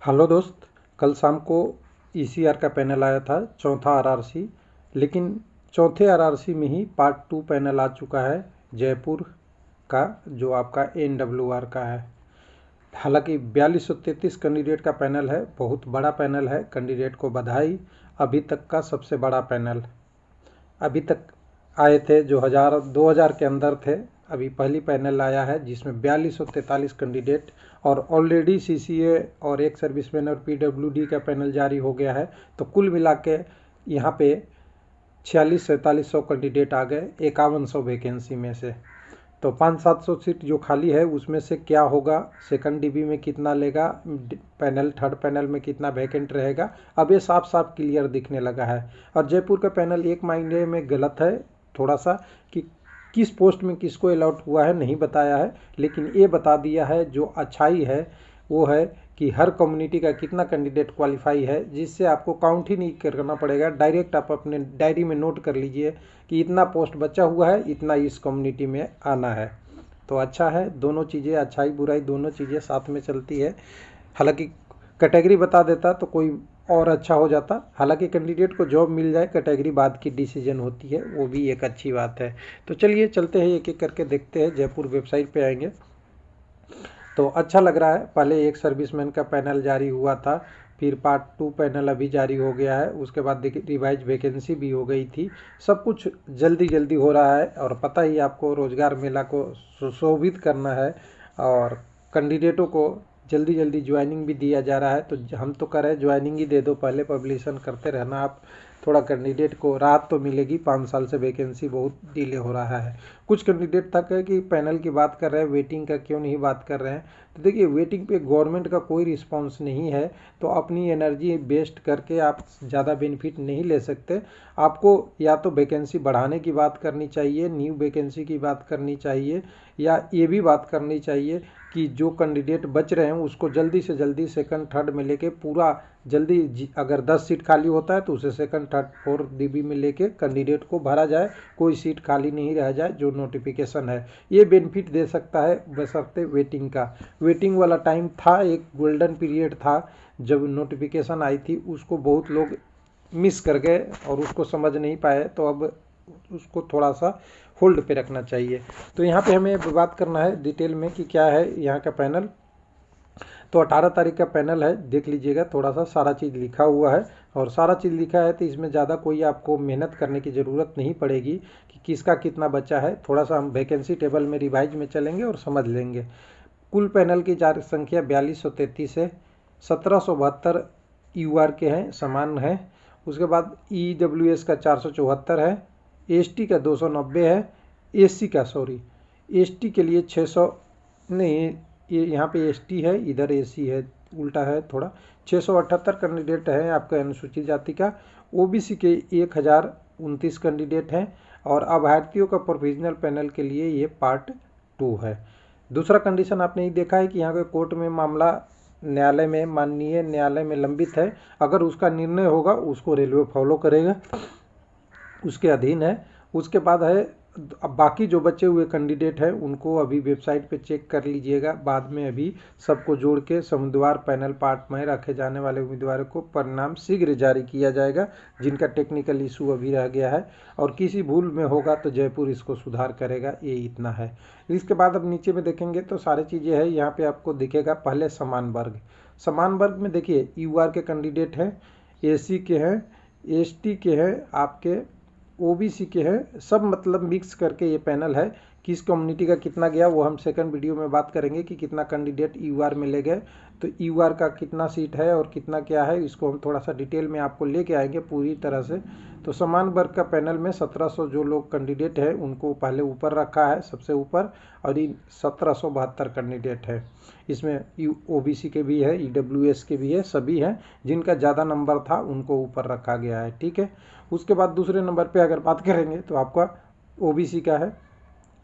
Hello दोस्त। कल शाम को ईसीआर का पैनल आया था, चौथा आरआरसी। लेकिन चौथे आरआरसी में ही पार्ट 2 पैनल आ चुका है जयपुर का, जो आपका एनडब्ल्यूआर का है। हालांकि 4233 कैंडिडेट का पैनल है, बहुत बड़ा पैनल है। कैंडिडेट को बधाई। अभी तक का सबसे बड़ा पैनल। अभी तक आए थे जो 2000 के अंदर थे, अभी पहली पैनल आया है जिसमें 4243 कैंडिडेट, और ऑलरेडी सीसीए और एक सर्विसमैन और पीडब्ल्यूडी का पैनल जारी हो गया है। तो कुल मिला के यहाँ पे 46-4700 कैंडिडेट आ गए 5100 वैकेंसी में से। तो 500-700 सीट जो खाली है उसमें से क्या होगा, सेकंड डीबी में कितना लेगा पैनल, थर्ड पैनल में कितना वैकेंट रहेगा, अब ये साफ साफ क्लियर दिखने लगा है। और जयपुर का पैनल एक मायने में गलत है थोड़ा सा, कि किस पोस्ट में किसको अलॉट हुआ है नहीं बताया है, लेकिन ये बता दिया है जो अच्छाई है वो है कि हर कम्युनिटी का कितना कैंडिडेट क्वालिफाई है, जिससे आपको काउंट ही नहीं करना पड़ेगा। डायरेक्ट आप अपने डायरी में नोट कर लीजिए कि इतना पोस्ट बचा हुआ है, इतना इस कम्युनिटी में आना है। तो अच्छा है, दोनों चीज़ें, अच्छाई बुराई दोनों चीज़ें साथ में चलती है। हालांकि कैटेगरी बता देता तो कोई और अच्छा हो जाता। हालांकि कैंडिडेट को जॉब मिल जाए, कैटेगरी बाद की डिसीजन होती है, वो भी एक अच्छी बात है। तो चलिए चलते हैं, एक एक करके देखते हैं। जयपुर वेबसाइट पे आएंगे तो अच्छा लग रहा है। पहले एक सर्विसमैन का पैनल जारी हुआ था, फिर पार्ट 2 पैनल अभी जारी हो गया है, उसके बाद देखिए रिवाइज वैकेंसी भी हो गई थी। सब कुछ जल्दी जल्दी हो रहा है, और पता ही आपको रोजगार मेला को सुशोभित करना है, और कैंडिडेटों को जल्दी जल्दी ज्वाइनिंग भी दिया जा रहा है। तो हम तो कह रहे हैं ज्वाइनिंग ही दे दो, पहले पब्लिशन करते रहना आप, थोड़ा कैंडिडेट को राहत तो मिलेगी। 5 साल से वैकेंसी बहुत डिले हो रहा है। कुछ कैंडिडेट तक है कि पैनल की बात कर रहे हैं, वेटिंग का क्यों नहीं बात कर रहे हैं। तो देखिए, वेटिंग पे गवर्नमेंट का कोई रिस्पांस नहीं है, तो अपनी एनर्जी वेस्ट करके आप ज़्यादा बेनिफिट नहीं ले सकते। आपको या तो वैकेंसी बढ़ाने की बात करनी चाहिए, न्यू वैकेंसी की बात करनी चाहिए, या ये भी बात करनी चाहिए कि जो कैंडिडेट बच रहे हैं उसको जल्दी से जल्दी सेकंड थर्ड में लेके पूरा जल्दी, अगर 10 सीट खाली होता है तो उसे सेकंड थर्ड फोर्थ डीबी में लेके कैंडिडेट को भरा जाए, कोई सीट खाली नहीं रह जाए। जो नोटिफिकेशन है ये बेनिफिट दे सकता है, बशर्ते वेटिंग का। वेटिंग वाला टाइम था, एक गोल्डन पीरियड था जब नोटिफिकेशन आई थी, उसको बहुत लोग मिस कर गए और उसको समझ नहीं पाए। तो अब उसको थोड़ा सा होल्ड पे रखना चाहिए। तो यहाँ पे हमें बात करना है डिटेल में कि क्या है यहाँ का पैनल। तो 18 तारीख का पैनल है, देख लीजिएगा, थोड़ा सा सारा चीज़ लिखा हुआ है, और सारा चीज़ लिखा है तो इसमें ज़्यादा कोई आपको मेहनत करने की ज़रूरत नहीं पड़ेगी कि किसका कितना बचा है। थोड़ा सा हम वैकेंसी टेबल में रिवाइज में चलेंगे और समझ लेंगे। कुल पैनल की संख्या 4233 है, 1772 यूआर के हैं, समान है। उसके बाद ईडब्ल्यूएस का 474 है, एसटी का 290 है, एससी का एसटी के लिए 600, नहीं ये यहाँ पे एसटी है, इधर एसी है, उल्टा है थोड़ा। 678 कैंडिडेट है आपका अनुसूचित जाति का। ओबीसी के 1029 कैंडिडेट हैं, और अभ्यर्थियों का प्रोविजनल पैनल के लिए ये पार्ट 2 है। दूसरा कंडीशन आपने ही देखा है कि यहाँ के कोर्ट में मामला न्यायालय में, माननीय न्यायालय में लंबित है। अगर उसका निर्णय होगा उसको रेलवे फॉलो करेगा, उसके अधीन है। उसके बाद है, अब बाकी जो बचे हुए कैंडिडेट हैं उनको अभी वेबसाइट पे चेक कर लीजिएगा। बाद में अभी सबको जोड़ के उम्मीदवार पैनल पार्ट में रखे जाने वाले उम्मीदवारों को परिणाम शीघ्र जारी किया जाएगा, जिनका टेक्निकल इशू अभी रह गया है, और किसी भूल में होगा तो जयपुर इसको सुधार करेगा। ये इतना है। इसके बाद अब नीचे में देखेंगे तो सारी चीज़ें हैं। यहाँ पे आपको दिखेगा पहले समान वर्ग। समान वर्ग में देखिए यूआर के कैंडिडेट हैं, एसी के हैं, एसटी के हैं, आपके ओबीसी के हैं, सब मतलब मिक्स करके ये पैनल है। किस कम्युनिटी का कितना गया वो हम सेकंड वीडियो में बात करेंगे कि कितना कैंडिडेट यूआर में ले गए। तो यूआर का कितना सीट है और कितना क्या है, इसको हम थोड़ा सा डिटेल में आपको लेके आएंगे पूरी तरह से। तो समान वर्ग का पैनल में 1700 जो लोग कैंडिडेट हैं उनको पहले ऊपर रखा है, सबसे ऊपर, और इन 1772 कैंडिडेट है। इसमें ओबीसी के भी है, ईडब्ल्यूएस के भी है, सभी हैं। जिनका ज़्यादा नंबर था उनको ऊपर रखा गया है, ठीक है। उसके बाद दूसरे नंबर पे अगर बात करेंगे तो आपका ओबीसी का है,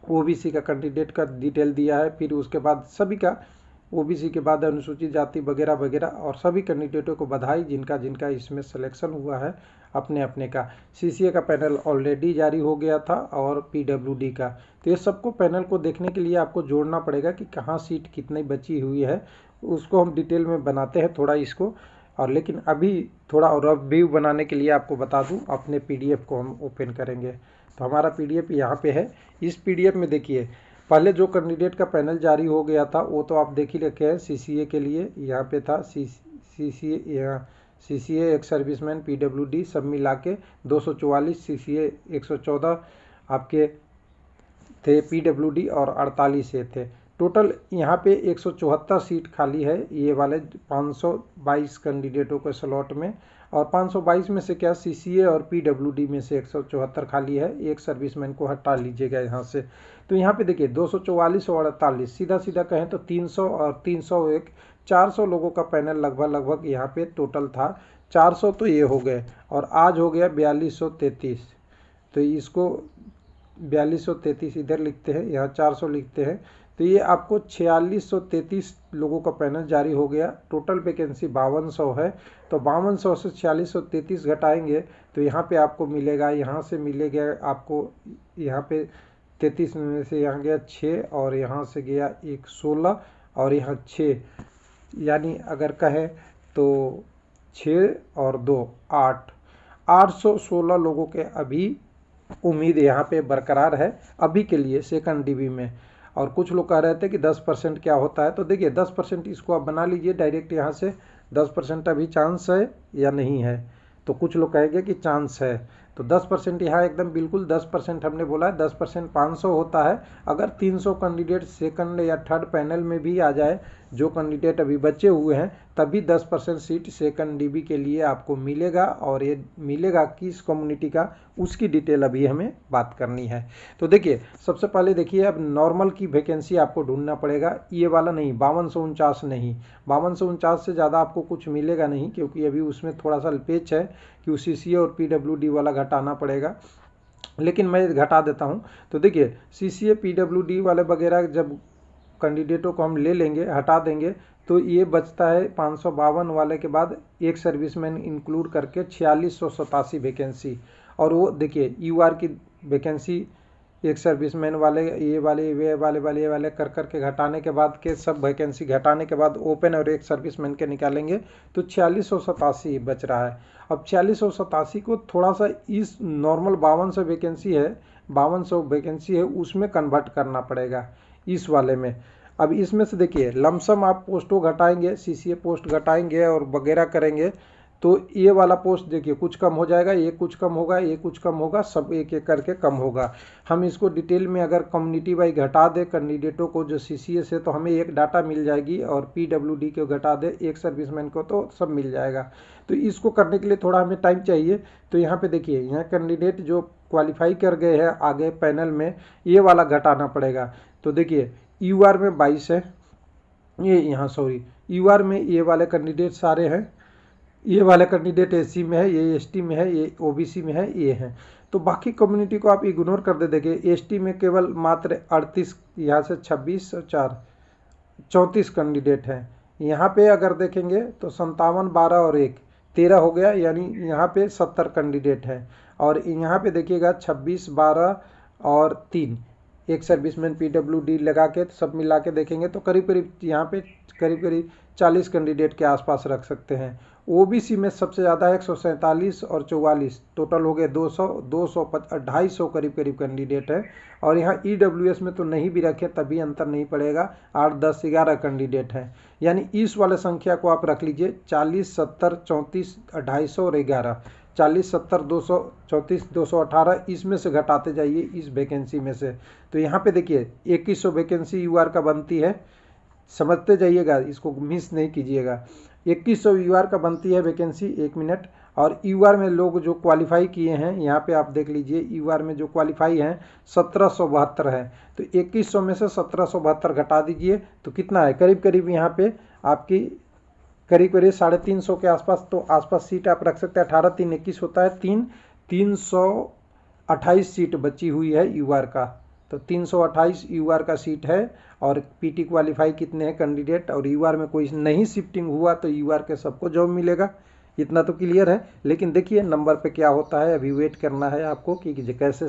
ओबीसी का कैंडिडेट का डिटेल दिया है। फिर उसके बाद सभी का, ओबीसी के बाद अनुसूचित जाति वगैरह वगैरह, और सभी कैंडिडेटों को बधाई जिनका जिनका इसमें सिलेक्शन हुआ है अपने अपने का। सीसीए का पैनल ऑलरेडी जारी हो गया था, और पीडब्ल्यूडी का। तो ये सबको पैनल को देखने के लिए आपको जोड़ना पड़ेगा कि कहाँ सीट कितनी बची हुई है, उसको हम डिटेल में बनाते हैं थोड़ा इसको। और लेकिन अभी थोड़ा और रिव्यू बनाने के लिए आपको बता दूं, अपने पीडीएफ को हम ओपन करेंगे। तो हमारा पीडीएफ यहाँ पे है। इस पीडीएफ में देखिए, पहले जो कैंडिडेट का पैनल जारी हो गया था वो तो आप देख ही रखे हैं। सीसीए के लिए यहाँ पे था सीसीए एक सर्विसमैन पीडब्ल्यूडी सब मिला के 244, सीसीए 114 आपके थे पीडब्ल्यूडी, और 48 ये थे टोटल। यहाँ पे 174 सीट खाली है ये वाले 522 कैंडिडेटों के स्लॉट में। और 522 में से क्या सीसीए और पीडब्ल्यूडी में से 174 खाली है। एक सर्विसमैन को हटा लीजिएगा यहाँ से। तो यहाँ पे देखिए 244 और 48, सीधा सीधा कहें तो 300 और 301, 400 लोगों का पैनल लगभग यहाँ पे टोटल था। 400 तो ये हो गए, और आज हो गया 4233। तो इसको 4233 इधर लिखते हैं, यहाँ 400 लिखते हैं। तो ये आपको 4633 लोगों का पैनल जारी हो गया। टोटल वैकेंसी 5200 है। तो 5200 से 4633 घटाएंगे तो यहाँ पे आपको मिलेगा, यहाँ से मिलेगा आपको, यहाँ पे 33 में से यहाँ गया 6, और यहाँ से गया एक 16, और यहाँ 6, यानी अगर कहें तो 6 और 2 8, 816 लोगों के अभी उम्मीद यहाँ पे बरकरार है अभी के लिए सेकंड डीबी में। और कुछ लोग कह रहे थे कि 10% क्या होता है, तो देखिए 10% इसको आप बना लीजिए डायरेक्ट यहाँ से। 10% अभी चांस है या नहीं है, तो कुछ लोग कहेंगे कि चांस है। तो 10% यहाँ एकदम बिल्कुल 10% हमने बोला है। 10% 500 होता है। अगर 300 कैंडिडेट सेकंड या थर्ड पैनल में भी आ जाए, जो कैंडिडेट अभी बचे हुए हैं, तभी 10% सीट सेकंड डीबी के लिए आपको मिलेगा। और ये मिलेगा किस कम्युनिटी का, उसकी डिटेल अभी हमें बात करनी है। तो देखिए सबसे पहले देखिए, अब नॉर्मल की वैकेंसी आपको ढूंढना पड़ेगा। ये वाला नहीं, 5249 नहीं, 5249 से ज़्यादा आपको कुछ मिलेगा नहीं, क्योंकि अभी उसमें थोड़ा सा पेच है कि सीसीए और पीडब्ल्यूडी वाला घटाना पड़ेगा। लेकिन मैं घटा देता हूं। तो देखिए सीसीए पीडब्ल्यूडी वाले वगैरह जब कैंडिडेटों को हम ले लेंगे, हटा देंगे, तो ये बचता है 552 वाले के बाद एक सर्विसमैन इंक्लूड करके 4687 वैकेंसी। और वो देखिए यूआर की वैकेंसी एक सर्विसमैन वाले, ये वाले, वे वाले वाले, ये वाले कर करके घटाने के बाद के सब वैकेंसी घटाने के बाद ओपन और एक सर्विसमैन के निकालेंगे तो 4687 बच रहा है। अब 4687 को थोड़ा सा इस नॉर्मल 5200 वैकेंसी है, 5200 वैकेंसी है, उसमें कन्वर्ट करना पड़ेगा इस वाले में। अब इसमें से देखिए लमसम आप पोस्टों घटाएंगे, सीसीए पोस्ट घटाएंगे और वगैरह करेंगे, तो ये वाला पोस्ट देखिए कुछ कम हो जाएगा, ये कुछ कम होगा, ये कुछ कम होगा, सब एक एक करके कम होगा। हम इसको डिटेल में अगर कम्युनिटी वाइज घटा दे कैंडिडेटों को जो सीसीए से, तो हमें एक डाटा मिल जाएगी, और पीडब्ल्यूडी को घटा दे एक सर्विसमैन को तो सब मिल जाएगा। तो इसको करने के लिए थोड़ा हमें टाइम चाहिए। तो यहाँ पे देखिए, यहाँ कैंडिडेट जो क्वालिफाई कर गए हैं आगे पैनल में, ये वाला घटाना पड़ेगा। तो देखिए यूआर में 22 है, ये यहाँ सॉरी यूआर में ये वाले कैंडिडेट सारे हैं, ये वाले कैंडिडेट एससी में है, ये एसटी में है, ये ओबीसी में है, ये है। तो बाकी कम्युनिटी को आप इग्नोर कर दे। देखिए एसटी में केवल मात्र 38, यहाँ से 26 और 4 34 कैंडिडेट हैं। यहाँ पे अगर देखेंगे तो 57, 12 और 1 13 हो गया, यानी यहाँ पे 70 कैंडिडेट हैं। और यहाँ पे देखिएगा 26, 12 और 3 एक सर्विसमैन पीडब्ल्यूडी लगा के सब मिला के देखेंगे तो करीब करीब यहाँ पे करीब 40 कैंडिडेट के आसपास रख सकते हैं। ओबीसी में सबसे ज़्यादा 147 और 44, टोटल हो गए 200, 250 करीब कैंडिडेट है। और यहाँ ईडब्ल्यूएस में तो नहीं भी रखे तभी अंतर नहीं पड़ेगा, 8, 10, 11 कैंडिडेट हैं। यानी इस वाले संख्या को आप रख लीजिए 40, 70, 34, 250 और 11, 40, 70, 200, 34, 218, इसमें से घटाते जाइए इस वैकेंसी में से। तो यहाँ पे देखिए 2100 वैकेंसी यूआर का बनती है, समझते जाइएगा, इसको मिस नहीं कीजिएगा। 2100 यूआर का बनती है वैकेंसी, 1 मिनट। और यूआर में लोग जो क्वालिफाई किए हैं, यहाँ पे आप देख लीजिए यूआर में जो क्वालिफाई हैं 1772 है। तो 2100 में से 1772 घटा दीजिए तो कितना है, करीब यहाँ पे आपकी करीब 350 के आसपास, तो आसपास सीट आप रख सकते हैं। 18, 3, 21 होता है 328 सीट बची हुई है यूआर का। तो 328 यूआर का सीट है। और पीटी क्वालिफाई कितने हैं कैंडिडेट, और यूआर में कोई नहीं शिफ्टिंग हुआ तो यूआर के सबको जॉब मिलेगा, इतना तो क्लियर है। लेकिन देखिए नंबर पे क्या होता है, अभी वेट करना है आपको कि कैसे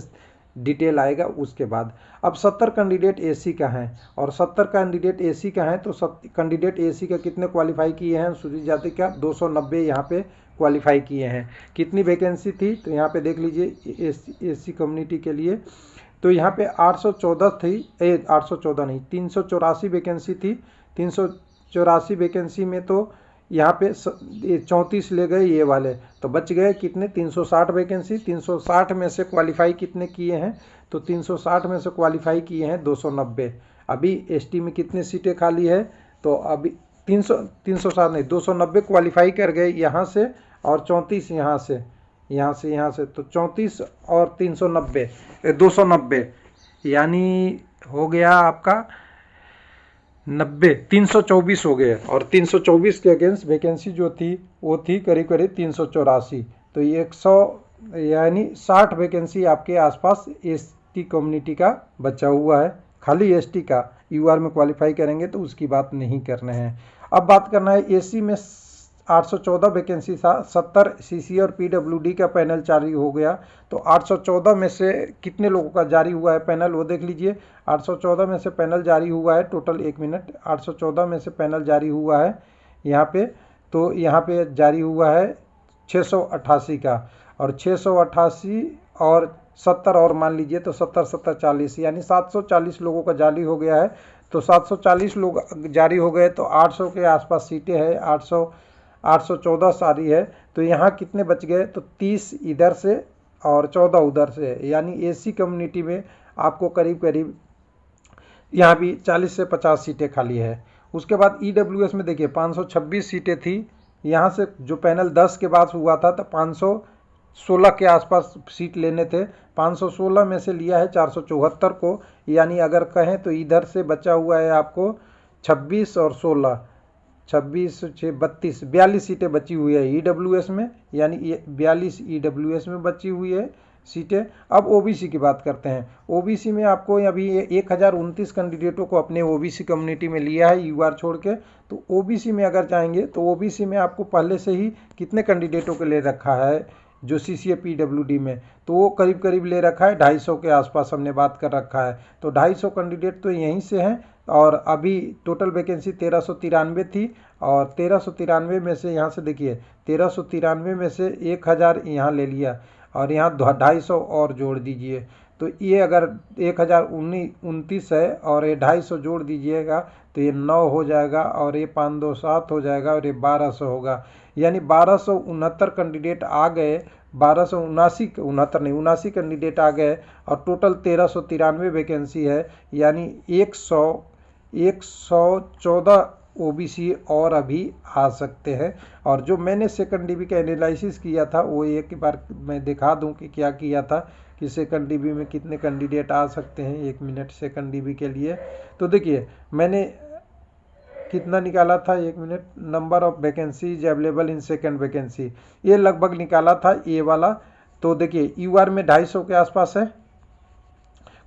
डिटेल आएगा उसके बाद। अब 70 कैंडिडेट एसी का हैं और 70 कैंडिडेट एसी का हैं तो कैंडिडेट एसी का कितने क्वालिफाई किए हैं अनुसूचित जाति का 290 यहाँ पे क्वालिफाई किए हैं। कितनी वैकेंसी थी तो यहाँ पे देख लीजिए एसी कम्युनिटी के लिए, तो यहाँ पे 814 थी, 814 नहीं 384 वैकेंसी थी। 384 वैकेंसी में तो यहाँ पे 34 ले गए ये वाले, तो बच गए कितने 360 वैकेंसी। 360 में से क्वालिफाई कितने किए हैं तो 360 में से क्वालिफाई किए हैं 290। अभी एसटी में कितनी सीटें खाली है तो अभी 360 नहीं 290 क्वालिफाई कर गए यहाँ से और 34 यहाँ से तो 34 और 390 290 यानी हो गया आपका 90 324 हो गए। और 324 के अगेंस्ट वैकेंसी जो थी वो थी करीब करीब 384, तो ये 100 यानी 60 वैकेंसी आपके आसपास एसटी कम्युनिटी का बचा हुआ है। खाली एसटी का यूआर में क्वालिफाई करेंगे तो उसकी बात नहीं करना है। अब बात करना है एसी में 814 वैकेंसी था, 70 सीसी और पीडब्ल्यूडी का पैनल जारी हो गया, तो 814 में से कितने लोगों का जारी हुआ है पैनल वो देख लीजिए। 814 में से पैनल जारी हुआ है टोटल 1 मिनट 814 में से पैनल जारी हुआ है यहाँ पे, तो यहाँ पे जारी हुआ है 688 का, और 688 और 70 और मान लीजिए तो 70 70 40 यानी 740 लोगों का जारी हो गया है। तो 740 लोग जारी हो गए तो 800 के आसपास सीटें हैं, 814 सारी है, तो यहाँ कितने बच गए तो 30 इधर से और 14 उधर से, यानी एसी कम्युनिटी में आपको करीब करीब यहाँ भी 40 से 50 सीटें खाली है। उसके बाद ईडब्ल्यूएस में देखिए 526 सीटें थी, यहाँ से जो पैनल 10 के बाद हुआ था तो 516 के आसपास सीट लेने थे, 516 में से लिया है 474 को, यानी अगर कहें तो इधर से बचा हुआ है आपको 26 और 16 26 6 32 42 सीटें बची हुई है ईडब्ल्यूएस में, यानी 42 ईडब्ल्यूएस में बची हुई है सीटें। अब ओबीसी की बात करते हैं। ओबीसी में आपको अभी 1029 कैंडिडेटों को अपने ओबीसी कम्युनिटी में लिया है यूआर छोड़ के, तो ओबीसी में अगर जाएंगे तो ओबीसी में आपको पहले से ही कितने कैंडिडेटों को ले रखा है जो सीसीए पीडब्ल्यूडी में, तो वो करीब करीब ले रखा है 250 के आसपास हमने बात कर रखा है, तो 250 कैंडिडेट तो यहीं से हैं। और अभी टोटल वैकेंसी 1393 थी, और 1393 में से यहाँ से देखिए 1393 में से 1000 यहाँ ले लिया और यहाँ 250 और जोड़ दीजिए, तो ये अगर 1029 है और ये 250 जोड़ दीजिएगा तो ये 9 हो जाएगा, और ये 5 2 7 हो जाएगा, और ये 1200 होगा, यानी 1269 कैंडिडेट आ गए। 1279 कैंडिडेट आ गए और टोटल 1393 वैकेंसी है, यानी 114 ओबीसी और अभी आ सकते हैं। और जो मैंने सेकंड डीबी का एनालिसिस किया था वो एक बार मैं दिखा दूं कि क्या किया था कि सेकंड डीबी में कितने कैंडिडेट आ सकते हैं 1 मिनट सेकंड डीबी के लिए। तो देखिए मैंने कितना निकाला था 1 minute, number of vacancies available in second vacancy, ये लगभग निकाला था ये वाला। तो देखिए यूआर में 250 के आसपास है,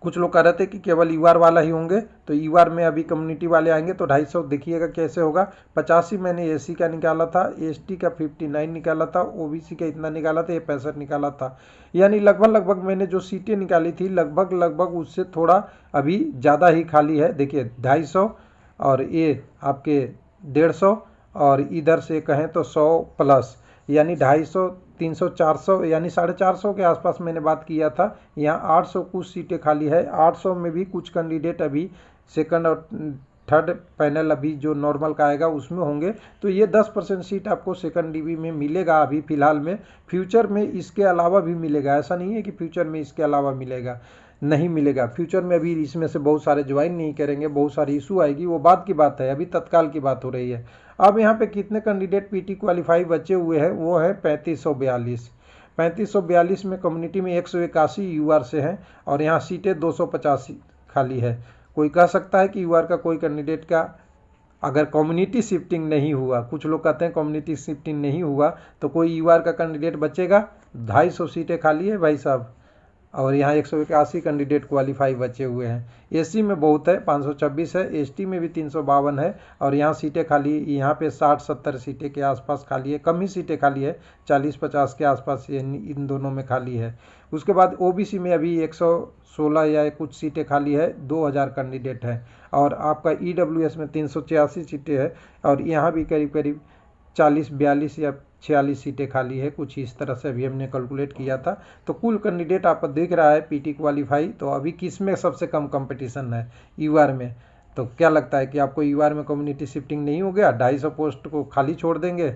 कुछ लोग कह रहे थे कि केवल यूआर वाला ही होंगे, तो यूआर में अभी कम्युनिटी वाले आएंगे तो 250 देखिएगा कैसे होगा। 85 मैंने एसी का निकाला था, एसटी का 59 निकाला था, ओबीसी का इतना निकाला था, ये 65 निकाला था, यानी लगभग मैंने जो सीटें निकाली थी लगभग उससे थोड़ा अभी ज़्यादा ही खाली है। देखिए 250 और ये आपके 150 और इधर से कहें तो 100 प्लस, यानी 250 300 400 यानी 450 के आसपास मैंने बात किया था। यहाँ 800 कुछ सीटें खाली है, 800 में भी कुछ कैंडिडेट अभी सेकंड और थर्ड पैनल अभी जो नॉर्मल का आएगा उसमें होंगे, तो ये 10% सीट आपको सेकंड डीबी में मिलेगा अभी फ़िलहाल में। फ्यूचर में इसके अलावा भी मिलेगा, ऐसा नहीं है कि फ्यूचर में इसके अलावा मिलेगा, नहीं मिलेगा। फ्यूचर में अभी इसमें से बहुत सारे ज्वाइन नहीं करेंगे, बहुत सारी इशू आएगी, वो बात की बात है, अभी तत्काल की बात हो रही है। अब यहाँ पे कितने कैंडिडेट पीटी क्वालिफाई बचे हुए हैं वो है 3542। 3542 में कम्युनिटी में 181 यूआर से हैं और यहाँ सीटें 285 खाली है। कोई कह सकता है कि यूआर का कोई कैंडिडेट का अगर कम्युनिटी शिफ्टिंग नहीं हुआ, कुछ लोग कहते हैं कम्युनिटी शिफ्टिंग नहीं हुआ तो कोई यूआर का कैंडिडेट बचेगा। 250 सीटें खाली है भाई साहब, और यहाँ 181 कैंडिडेट क्वालिफाई बचे हुए हैं। एससी में बहुत है, 526 है, एसटी में भी 352 है और यहाँ सीटें खाली, यहाँ पे 60-70 सीटें के आसपास खाली है, कम ही सीटें खाली है, 40-50 के आसपास इन दोनों में खाली है। उसके बाद ओबीसी में अभी 116 या कुछ सीटें खाली है, 2000 कैंडिडेट है। और आपका ईडब्ल्यूएस में 386 सीटें है और यहाँ भी करीब करीब 40-42 या 46 सीटें खाली है, कुछ इस तरह से अभी हमने कैलकुलेट किया था। तो कुल कैंडिडेट आपको दिख रहा है पीटी क्वालिफाई। तो अभी किस में सबसे कम कंपटीशन है? यूआर में। तो क्या लगता है कि आपको यूआर में कम्युनिटी शिफ्टिंग नहीं हो गया? 250 पोस्ट को खाली छोड़ देंगे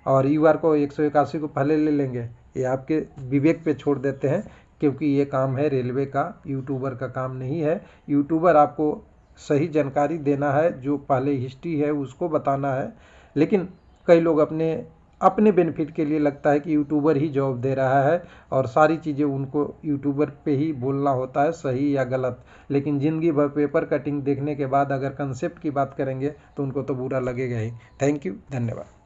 और यूआर को 181 को पहले ले लेंगे? ये आपके विवेक पे छोड़ देते हैं, क्योंकि ये काम है रेलवे का, यूट्यूबर का काम नहीं है। यूट्यूबर आपको सही जानकारी देना है, जो पहले हिस्ट्री है उसको बताना है। लेकिन कई लोग अपने बेनिफिट के लिए लगता है कि यूट्यूबर ही जॉब दे रहा है और सारी चीज़ें उनको यूट्यूबर पे ही बोलना होता है, सही या गलत। लेकिन ज़िंदगी भर पेपर कटिंग देखने के बाद अगर कंसेप्ट की बात करेंगे तो उनको तो बुरा लगेगा ही। थैंक यू, धन्यवाद।